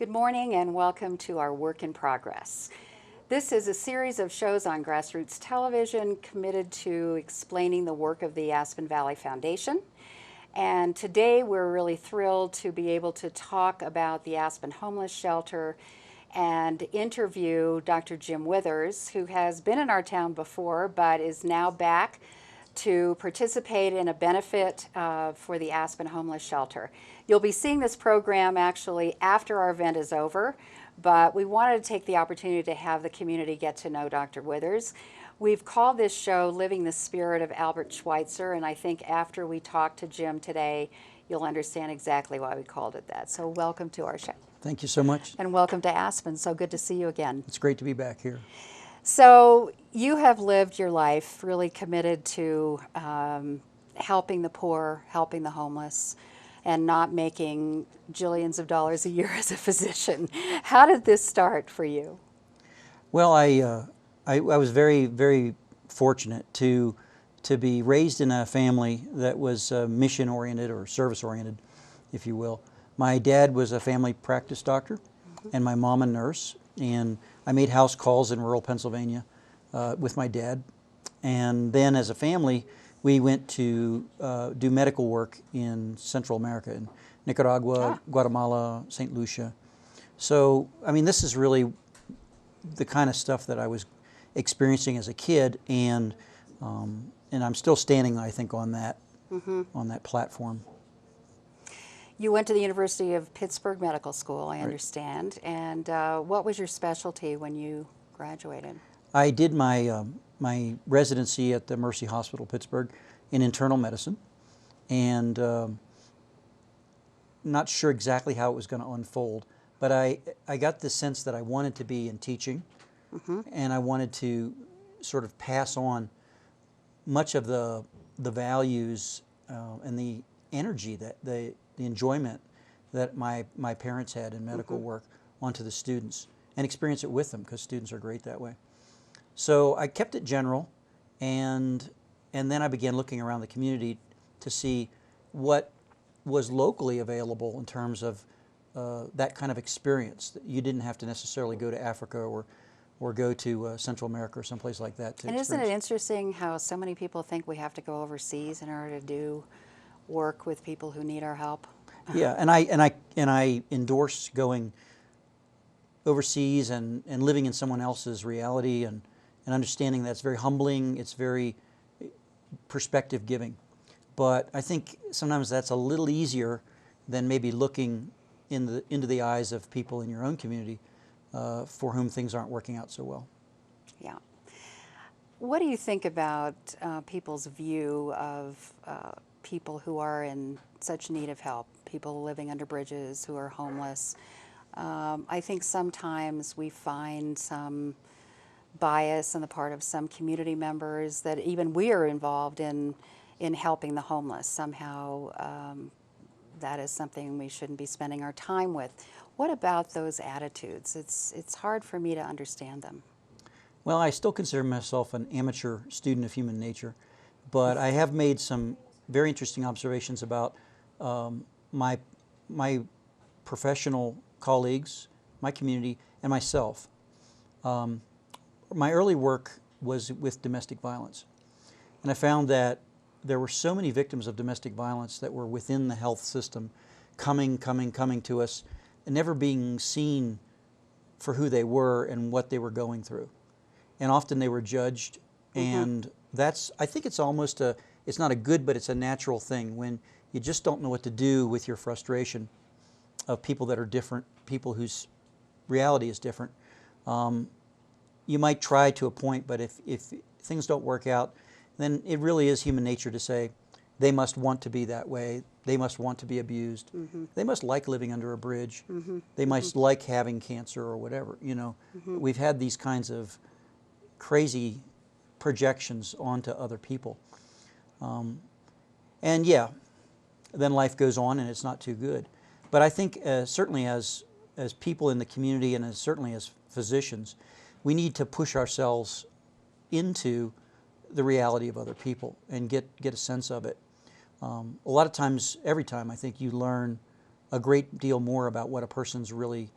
Good morning and welcome to our Work in Progress. This is a series of shows on GrassRoots Television committed to explaining the work of the Aspen Valley Foundation. And today we're really thrilled to be able to talk about the Aspen Homeless Shelter and interview Dr. Jim Withers, who has been in our town before but is now back to participate in a benefit for the Aspen Homeless Shelter. You'll be seeing this program actually after our event is over, but we wanted to take the opportunity to have the community get to know Dr. Withers. We've called this show Living the Spirit of Albert Schweitzer, and I think after we talk to Jim today, you'll understand exactly why we called it that. So welcome to our show. Thank you so much. And welcome to Aspen. So good to see you again. It's great to be back here. So you have lived your life really committed to helping the poor, helping the homeless, and not making jillions of dollars a year as a physician. How did this start for you? Well, I was very, very fortunate to be raised in a family that was mission-oriented or service-oriented, if you will. My dad was a family practice doctor, and my mom a nurse, and I made house calls in rural Pennsylvania with my dad. And then as a family, we went to do medical work in Central America, in Nicaragua, Guatemala, St. Lucia. So, I mean, this is really the kind of stuff that I was experiencing as a kid, and I'm still standing, I think, on that platform. You went to the University of Pittsburgh Medical School, I understand, and what was your specialty when you graduated? I did my my residency at the Mercy Hospital, Pittsburgh, in internal medicine, and not sure exactly how it was going to unfold, but I got the sense that I wanted to be in teaching, and I wanted to sort of pass on much of the values and the energy, that the enjoyment that my parents had in medical work onto the students, and experience it with them, because students are great that way. So I kept it general, and then I began looking around the community to see what was locally available in terms of that kind of experience. You didn't have to necessarily go to Africa or go to Central America or someplace like that to And experience. isn't it interesting how so many people think we have to go overseas in order to do work with people who need our help? Yeah, and I endorse going overseas and living in someone else's reality, and understanding that's very humbling. It's very perspective giving, but I think sometimes that's a little easier than maybe looking into the eyes of people in your own community for whom things aren't working out so well. Yeah. What do you think about people's view of people who are in such need of help, people living under bridges, who are homeless? I think sometimes we find some bias on the part of some community members that even we are involved in helping the homeless. Somehow that is something we shouldn't be spending our time with. What about those attitudes? It's hard for me to understand them. Well, I still consider myself an amateur student of human nature, but I have made some very interesting observations about my professional colleagues, my community, and myself. My early work was with domestic violence, and I found that there were so many victims of domestic violence that were within the health system, coming to us, and never being seen for who they were and what they were going through. And often they were judged, and I think it's almost it's not a good, but it's a natural thing when you just don't know what to do with your frustration of people that are different, people whose reality is different. You might try to a point, but if things don't work out, then it really is human nature to say, they must want to be that way, they must want to be abused, they must like living under a bridge, they must like having cancer or whatever. You know, we've had these kinds of crazy projections onto other people. And yeah, then life goes on and it's not too good. But I think certainly as people in the community, and certainly as physicians, we need to push ourselves into the reality of other people and get a sense of it. A lot of times, every time, I think you learn a great deal more about what a person's really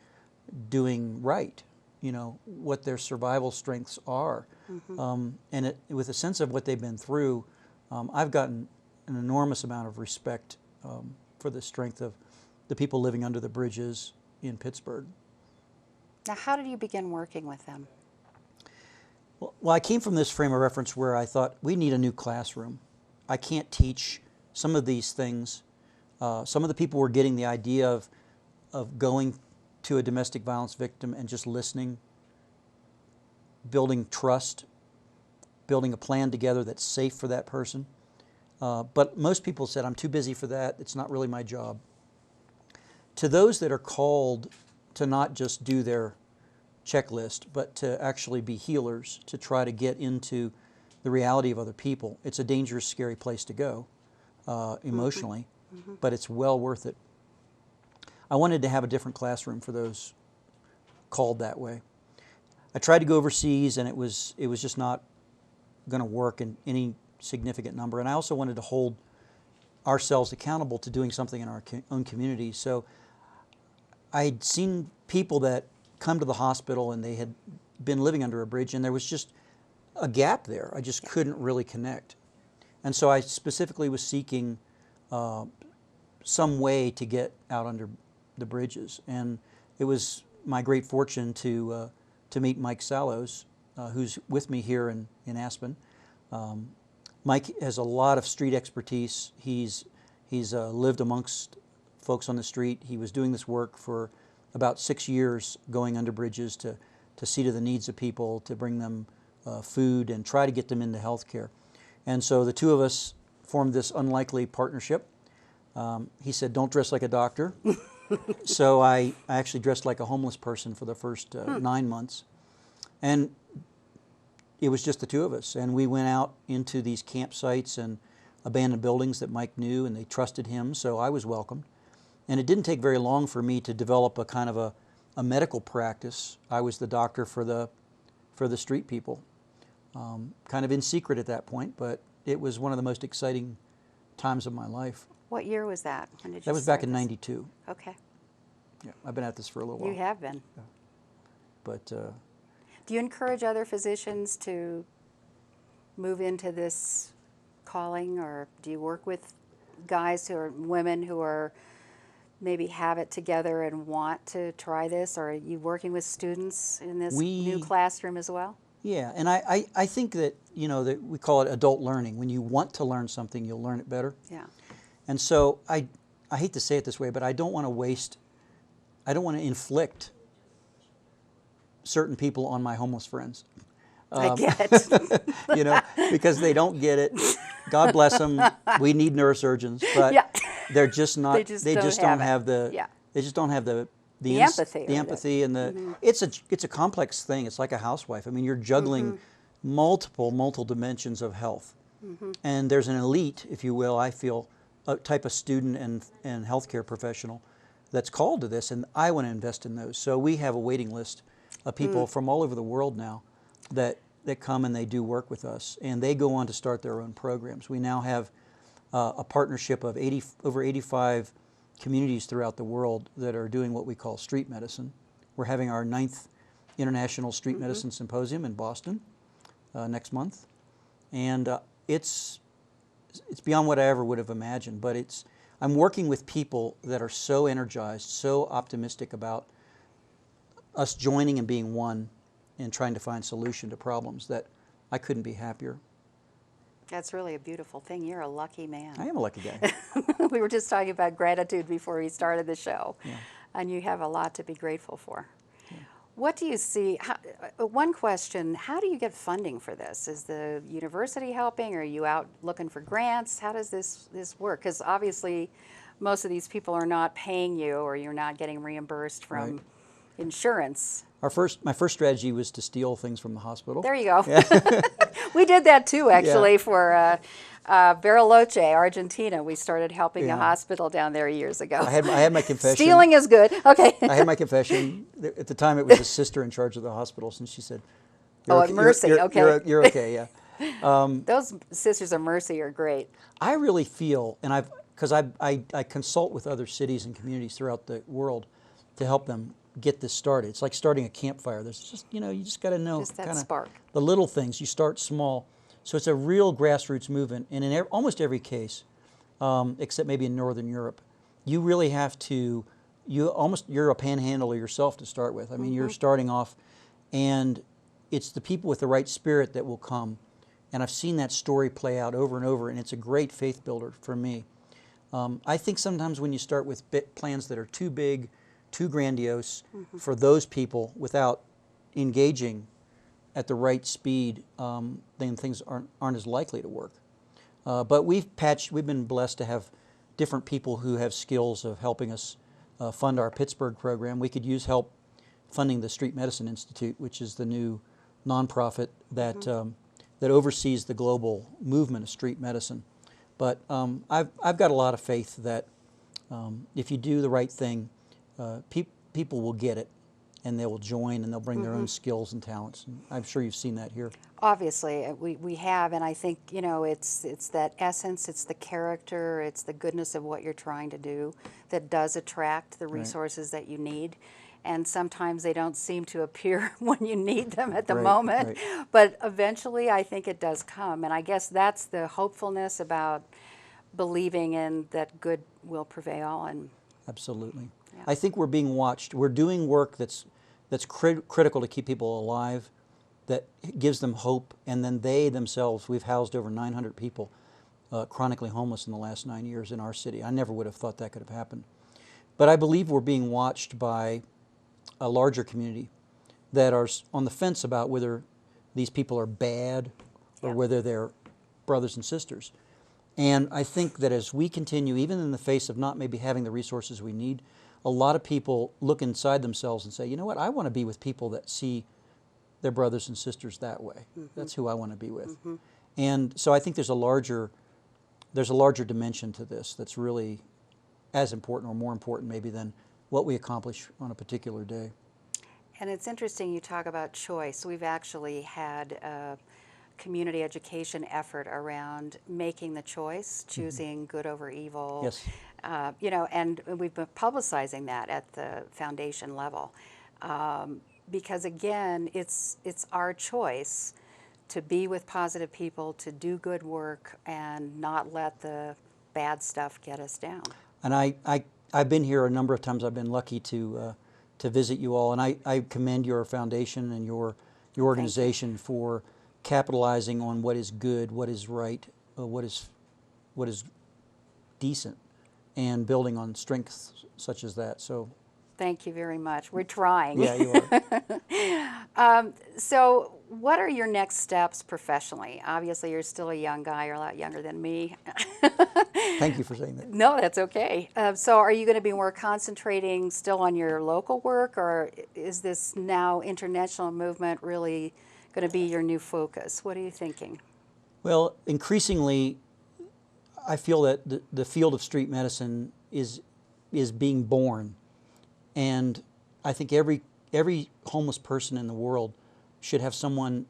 doing right, you know, what their survival strengths are. And with a sense of what they've been through, I've gotten an enormous amount of respect for the strength of the people living under the bridges in Pittsburgh. Now, how did you begin working with them? Well, I came from this frame of reference where I thought we need a new classroom. I can't teach some of these things. Some of the people were getting the idea of going to a domestic violence victim and just listening, building trust, building a plan together that's safe for that person. But most people said, I'm too busy for that. It's not really my job. To those that are called to not just do their checklist, but to actually be healers, to try to get into the reality of other people, it's a dangerous, scary place to go emotionally, but it's well worth it. I wanted to have a different classroom for those called that way. I tried to go overseas, and it was just not going to work in any significant number. And I also wanted to hold ourselves accountable to doing something in our own community. So I'd seen people that come to the hospital and they had been living under a bridge, and there was just a gap there. I just couldn't really connect. And so I specifically was seeking some way to get out under the bridges. And it was my great fortune to meet Mike Sallows, who's with me here in Aspen. Mike has a lot of street expertise. He's lived amongst folks on the street. He was doing this work for about 6 years, going under bridges to see to the needs of people, to bring them food and try to get them into health care. And so the two of us formed this unlikely partnership. He said, don't dress like a doctor. So I actually dressed like a homeless person for the first 9 months. And it was just the two of us. And we went out into these campsites and abandoned buildings that Mike knew, and they trusted him, so I was welcomed. And it didn't take very long for me to develop a kind of a medical practice. I was the doctor for the street people, kind of in secret at that point, but it was one of the most exciting times of my life. What year was that? When did you That was start back in this? '92. Okay. Yeah, I've been at this for a little while. You have been. Yeah. But Do you encourage other physicians to move into this calling, or do you work with guys who are women who are maybe have it together and want to try this, or are you working with students in this new classroom as well? Yeah, and I think that, you know, that we call it adult learning. When you want to learn something, you'll learn it better. Yeah. And so I hate to say it this way, but I don't want to inflict certain people on my homeless friends. I get it. You know, because they don't get it. God bless them. We need neurosurgeons, but they're just not. They just don't have the. Yeah. They just don't have the empathy. The empathy and the. It's a complex thing. It's like a housewife. I mean, you're juggling multiple dimensions of health, and there's an elite, if you will, I feel, a type of student and healthcare professional that's called to this, and I want to invest in those. So we have a waiting list of people from all over the world now that come and they do work with us, and they go on to start their own programs. We now have a partnership of over 85 communities throughout the world that are doing what we call street medicine. We're having our 9th International Street Medicine Symposium in Boston next month, and it's beyond what I ever would have imagined, but I'm working with people that are so energized, so optimistic about us joining and being one and trying to find solution to problems that I couldn't be happier. That's really a beautiful thing. You're a lucky man. I am a lucky guy. We were just talking about gratitude before we started the show, Yeah. and you have a lot to be grateful for. Yeah. What do you see? One question, how do you get funding for this? Is the university helping? Or are you out looking for grants? How does this work? Because obviously most of these people are not paying you, or you're not getting reimbursed from insurance. My first strategy was to steal things from the hospital. There you go. Yeah. We did that too, actually, for Bariloche, Argentina. We started helping a hospital down there years ago. I had my confession. Stealing is good. Okay. I had my confession. At the time, it was the sister in charge of the hospital, and she said, at Mercy, you're okay, yeah. Those Sisters of Mercy are great. I really feel, and because I consult with other cities and communities throughout the world to help them get this started. It's like starting a campfire. There's just, you just got to know Just that kind of spark. the little things. You start small. So it's a real grassroots movement. And in almost every case, except maybe in Northern Europe, you really have to, you're a panhandler yourself to start with. I mean, you're starting off, and it's the people with the right spirit that will come. And I've seen that story play out over and over, and it's a great faith builder for me. I think sometimes when you start with plans that are too big, too grandiose for those people without engaging at the right speed, then things aren't as likely to work. But we've been blessed to have different people who have skills of helping us fund our Pittsburgh program. We could use help funding the Street Medicine Institute, which is the new nonprofit that that oversees the global movement of street medicine. But I've got a lot of faith that if you do the right thing, people will get it, and they will join, and they'll bring their own skills and talents. And I'm sure you've seen that here. Obviously, we have, and I think, it's that essence, it's the character, it's the goodness of what you're trying to do that does attract the resources that you need. And sometimes they don't seem to appear when you need them at the moment, but eventually I think it does come. And I guess that's the hopefulness about believing in that good will prevail. And absolutely. Yeah. I think we're being watched. We're doing work that's critical to keep people alive, that gives them hope, and then they themselves, we've housed over 900 people chronically homeless in the last 9 years in our city. I never would have thought that could have happened. But I believe we're being watched by a larger community that are on the fence about whether these people are bad or whether they're brothers and sisters. And I think that as we continue, even in the face of not maybe having the resources we need, a lot of people look inside themselves and say, you know what, I want to be with people that see their brothers and sisters that way. That's who I want to be with. And so I think there's a larger dimension to this that's really as important or more important maybe than what we accomplish on a particular day. And it's interesting you talk about choice. We've actually had a community education effort around making the choice, choosing good over evil. Yes. And we've been publicizing that at the foundation level. Because again, it's our choice to be with positive people, to do good work, and not let the bad stuff get us down. And I've been here a number of times. I've been lucky to visit you all, and I commend your foundation and your organization for capitalizing on what is good, what is right, what is decent, and building on strengths such as that. So, thank you very much. We're trying. Yeah, you are. So what are your next steps professionally? Obviously, you're still a young guy. You're a lot younger than me. Thank you for saying that. No, that's okay. So are you going to be more concentrating still on your local work, or is this now international movement really going to be your new focus? What are you thinking? Well, increasingly, I feel that the field of street medicine is being born. And I think every homeless person in the world should have someone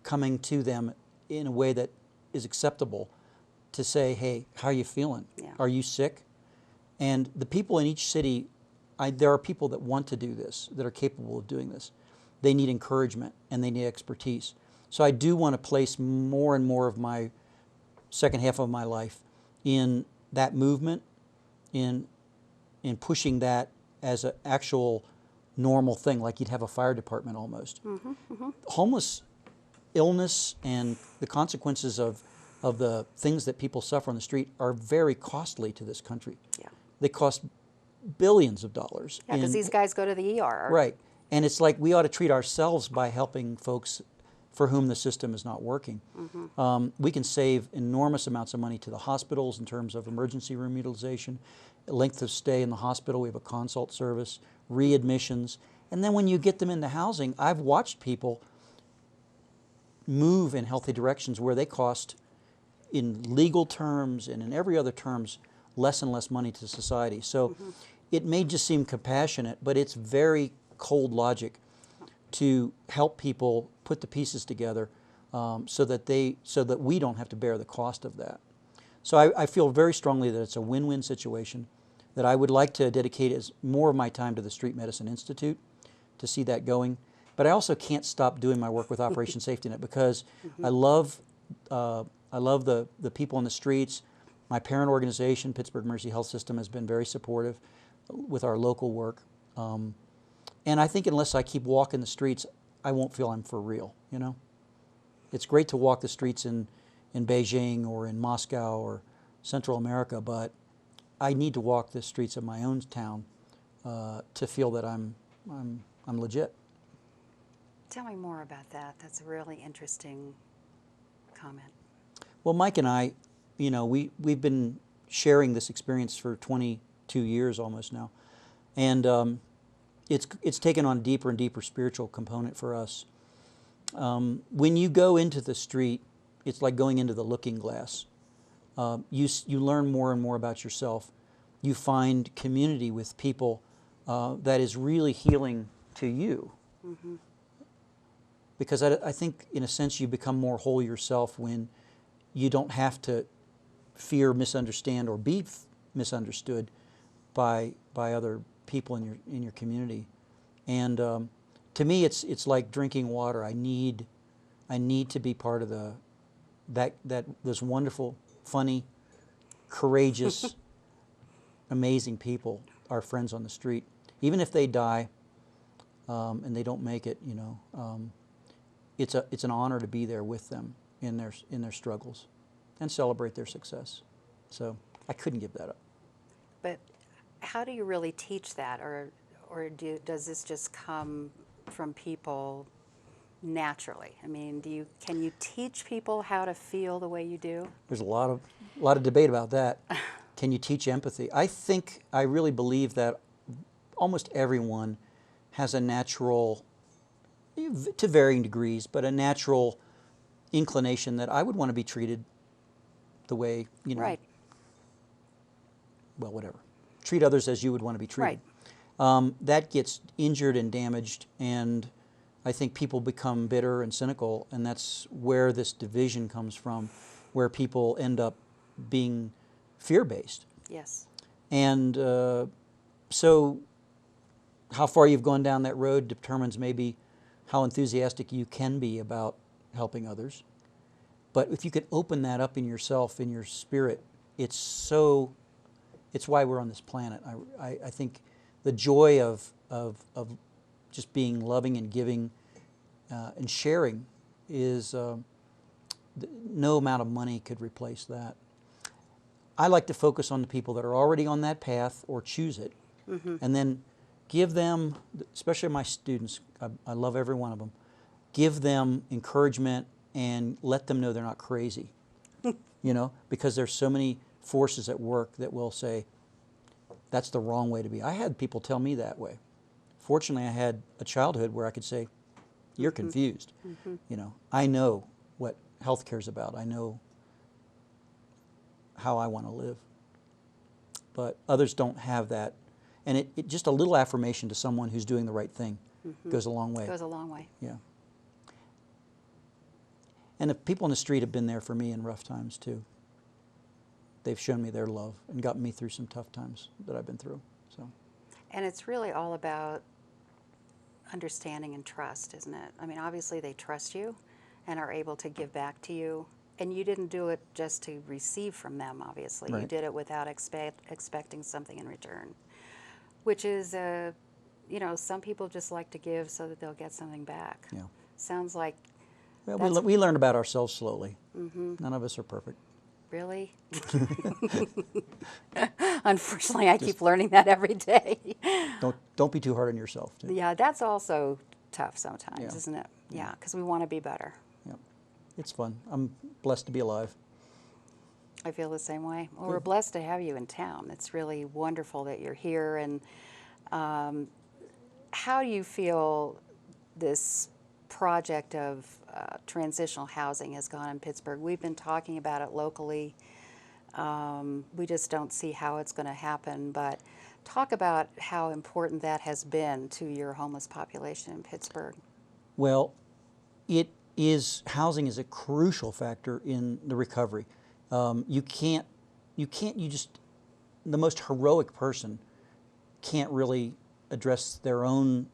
coming to them in a way that is acceptable to say, hey, how are you feeling? Yeah. Are you sick? And the people in each city, there are people that want to do this, that are capable of doing this. They need encouragement and they need expertise. So I do want to place more and more of my second half of my life in that movement, in pushing that as an actual normal thing, like you'd have a fire department almost. Homeless illness and the consequences of the things that people suffer on the street are very costly to this country. Yeah. They cost billions of dollars. Yeah, because these guys go to the ER. Right. And it's like we ought to treat ourselves by helping folks for whom the system is not working. We can save enormous amounts of money to the hospitals in terms of emergency room utilization, length of stay in the hospital. We have a consult service, readmissions. And then when you get them into housing, I've watched people move in healthy directions where they cost, in legal terms and in every other terms, less and less money to society. So it may just seem compassionate, but it's very cold logic to help people put the pieces together so that we don't have to bear the cost of that. So I feel very strongly that it's a win-win situation. that I would like to dedicate more of my time to the Street Medicine Institute to see that going. But I also can't stop doing my work with Operation Safety Net because I love the people in the streets. My parent organization, Pittsburgh Mercy Health System, has been very supportive with our local work. And I think unless I keep walking the streets, I won't feel I'm for real, you know? It's great to walk the streets in Beijing or in Moscow or Central America, but I need to walk the streets of my own town to feel that I'm legit. Tell me more about that. That's a really interesting comment. Well, Mike and I, you know, we've been sharing this experience for 22 years almost now, and it's taken on a deeper and deeper spiritual component for us. When you go into the street, it's like going into the looking glass. You learn more and more about yourself. You find community with people that is really healing to you. Mm-hmm. Because I think, in a sense, you become more whole yourself when you don't have to fear, misunderstand, or be misunderstood by other people in your community. And to me, it's like drinking water. I need to be part of those wonderful, funny, courageous, amazing people, our friends on the street. Even if they die and they don't make it, you know, it's an honor to be there with them in their struggles and celebrate their success. So I couldn't give that up. But how do you really teach that, or does this just come from people naturally? I mean, can you teach people how to feel the way you do? There's a lot of debate about that. Can you teach empathy? I really believe that almost everyone has a natural, to varying degrees, but a natural inclination that I would want to be treated the way, you know, right. Well, whatever. Treat others as you would want to be treated. Right. That gets injured and damaged, and I think people become bitter and cynical, and that's where this division comes from, where people end up being fear-based. Yes. And so how far you've gone down that road determines maybe how enthusiastic you can be about helping others. But if you could open that up in yourself, in your spirit, it's why we're on this planet. I think the joy of just being loving and giving and sharing is no amount of money could replace that. I like to focus on the people that are already on that path or choose it, mm-hmm. and then give them, especially my students, I love every one of them, give them encouragement and let them know they're not crazy, you know, because there's so many forces at work that will say, that's the wrong way to be. I had people tell me that way. Fortunately, I had a childhood where I could say, you're mm-hmm. confused. Mm-hmm. You know, I know what healthcare is about. I know how I want to live. But others don't have that. And it just a little affirmation to someone who's doing the right thing mm-hmm. goes a long way. Goes a long way. Yeah. And the people in the street have been there for me in rough times too. They've shown me their love and gotten me through some tough times that I've been through. So. And it's really all about understanding and trust, isn't it? I mean, obviously they trust you and are able to give back to you. And you didn't do it just to receive from them, obviously. Right. You did it without expecting something in return, which is, you know, some people just like to give so that they'll get something back. Yeah. Sounds like... Well, we learn about ourselves slowly. Mm-hmm. None of us are perfect. Really? Unfortunately, I keep learning that every day. Don't be too hard on yourself, too. Yeah, that's also tough sometimes, isn't it? Yeah, because we want to be better. Yeah, it's fun. I'm blessed to be alive. I feel the same way. Well, we're blessed to have you in town. It's really wonderful that you're here. And how do you feel this project of transitional housing has gone in Pittsburgh? We've been talking about it locally. We just don't see how it's going to happen. But talk about how important that has been to your homeless population in Pittsburgh. Well, housing is a crucial factor in the recovery. You the most heroic person can't really address their own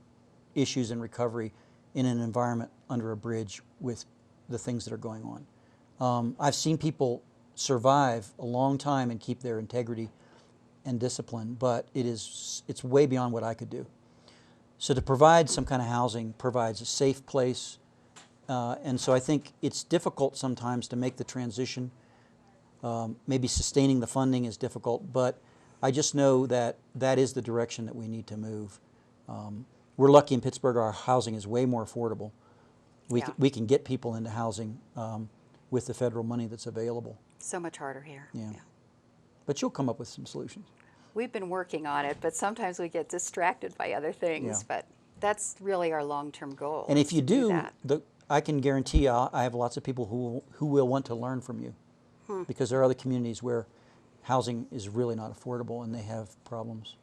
issues in recovery in an environment under a bridge with the things that are going on. I've seen people survive a long time and keep their integrity and discipline, but it's way beyond what I could do. So to provide some kind of housing provides a safe place, and so I think it's difficult sometimes to make the transition. Maybe sustaining the funding is difficult, but I just know that that is the direction that we need to move. We're lucky in Pittsburgh, our housing is way more affordable. We can get people into housing with the federal money that's available. So much harder here. Yeah. But you'll come up with some solutions. We've been working on it, but sometimes we get distracted by other things. Yeah. But that's really our long-term goal. And if you do, that. I can guarantee you I have lots of people who will want to learn from you. Because there are other communities where housing is really not affordable and they have problems.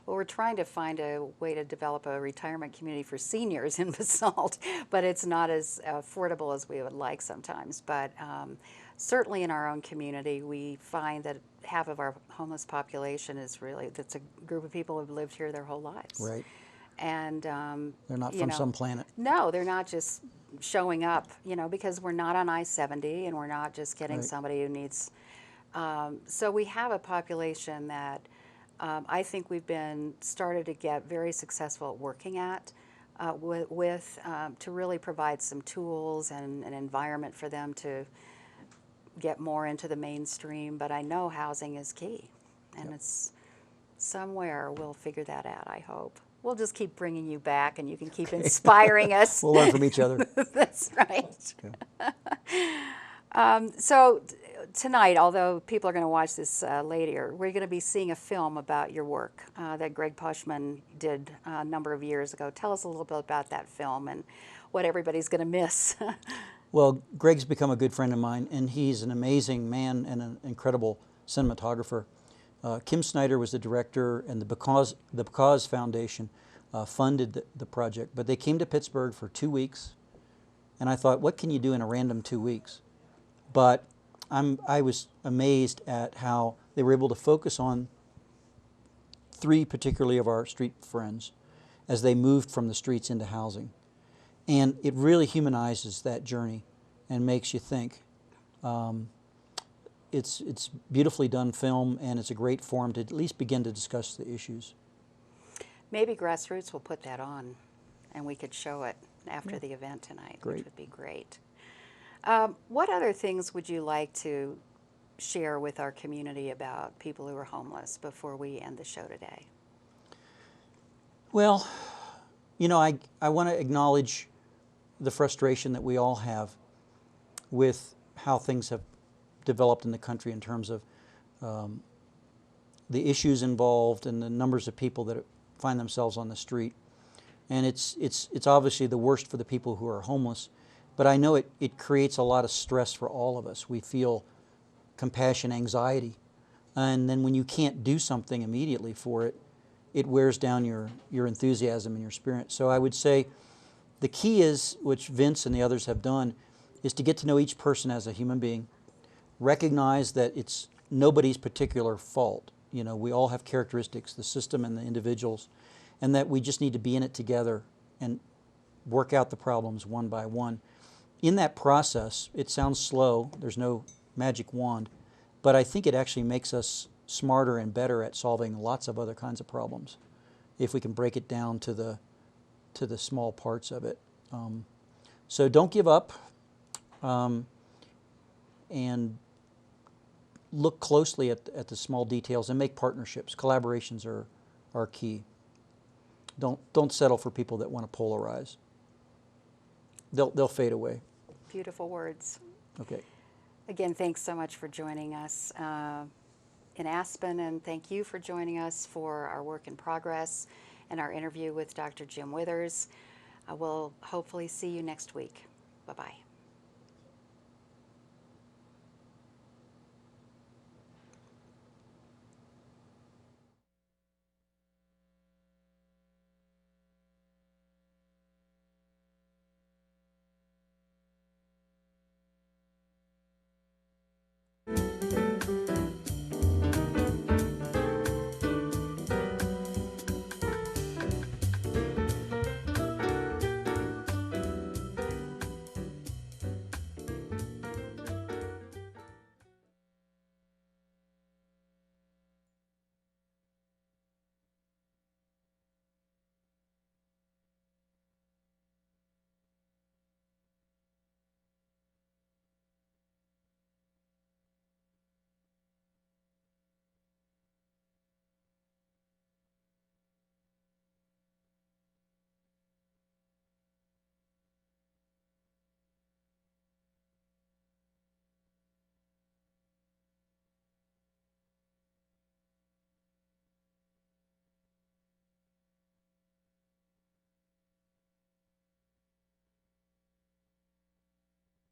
Well, we're trying to find a way to develop a retirement community for seniors in Basalt, but it's not as affordable as we would like sometimes. But certainly in our own community, we find that half of our homeless population that's a group of people who've lived here their whole lives. Right. And they're not from some planet. No, they're not just showing up, because we're not on I-70 and we're not just getting somebody who needs. So we have a population that I think we've been started to get very successful at working at to really provide some tools and an environment for them to get more into the mainstream. But I know housing is key, and it's somewhere we'll figure that out, I hope. We'll just keep bringing you back, and you can keep inspiring us. We'll learn from each other. That's right. So tonight, although people are going to watch this later, we're going to be seeing a film about your work that Greg Pushman did a number of years ago. Tell us a little bit about that film and what everybody's going to miss. Well, Greg's become a good friend of mine, and he's an amazing man and an incredible cinematographer. Kim Snyder was the director, and the Because Foundation funded the project. But they came to Pittsburgh for 2 weeks, and I thought, what can you do in a random 2 weeks? But I was amazed at how they were able to focus on 3 particularly of our street friends as they moved from the streets into housing. And it really humanizes that journey and makes you think. It's beautifully done film, and it's a great forum to at least begin to discuss the issues. Maybe GrassRoots will put that on, and we could show it after the event tonight, which would be great. What other things would you like to share with our community about people who are homeless before we end the show today? Well, I want to acknowledge the frustration that we all have with how things have developed in the country in terms of the issues involved and the numbers of people that find themselves on the street. And it's obviously the worst for the people who are homeless, but I know it creates a lot of stress for all of us. We feel compassion, anxiety, and then when you can't do something immediately for it, it wears down your enthusiasm and your spirit. So I would say the key is, which Vince and the others have done, is to get to know each person as a human being, recognize that it's nobody's particular fault. We all have characteristics, the system and the individuals, and that we just need to be in it together and work out the problems one by one. In that process, it sounds slow, there's no magic wand, but I think it actually makes us smarter and better at solving lots of other kinds of problems if we can break it down to the small parts of it. So don't give up, and look closely at the small details and make partnerships. Collaborations are key. Don't settle for people that want to polarize. They'll fade away. Beautiful words. Okay. Again, thanks so much for joining us in Aspen, and thank you for joining us for our work in progress and our interview with Dr. Jim Withers. We'll hopefully see you next week. Bye-bye.